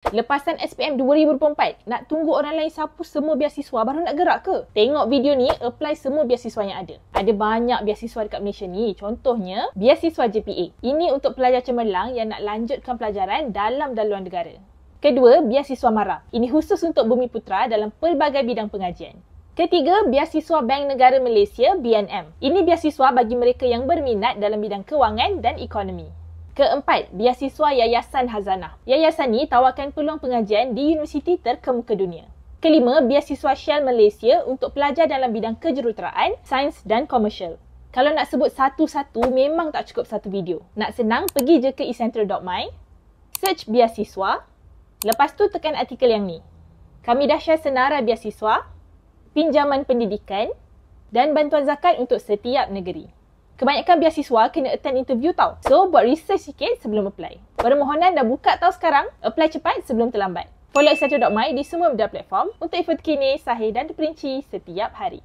Lepasan SPM 2024, nak tunggu orang lain sapu semua beasiswa baru nak gerak ke? Tengok video ni, apply semua beasiswa yang ada. Ada banyak beasiswa dekat Malaysia ni. Contohnya, beasiswa JPA. Ini untuk pelajar cemerlang yang nak lanjutkan pelajaran dalam dan luar negara. Kedua, beasiswa MARA. Ini khusus untuk Bumiputera dalam pelbagai bidang pengajian. Ketiga, beasiswa Bank Negara Malaysia BNM. Ini beasiswa bagi mereka yang berminat dalam bidang kewangan dan ekonomi. Keempat, beasiswa Yayasan Hazanah. Yayasan ni tawarkan peluang pengajian di universiti terkemuka dunia. Kelima, beasiswa Shell Malaysia untuk pelajar dalam bidang kejuruteraan, sains dan komersial. Kalau nak sebut satu-satu, memang tak cukup satu video. Nak senang, pergi je ke eCentral.my, search beasiswa, lepas tu tekan artikel yang ni. Kami dah share senarai beasiswa, pinjaman pendidikan dan bantuan zakat untuk setiap negeri. Kebanyakan beasiswa kena attend interview tau. So, buat research sikit sebelum apply. Permohonan dah buka tau sekarang. Apply cepat sebelum terlambat. Follow eCentral.my di semua media platform untuk info terkini, sahih dan terperinci setiap hari.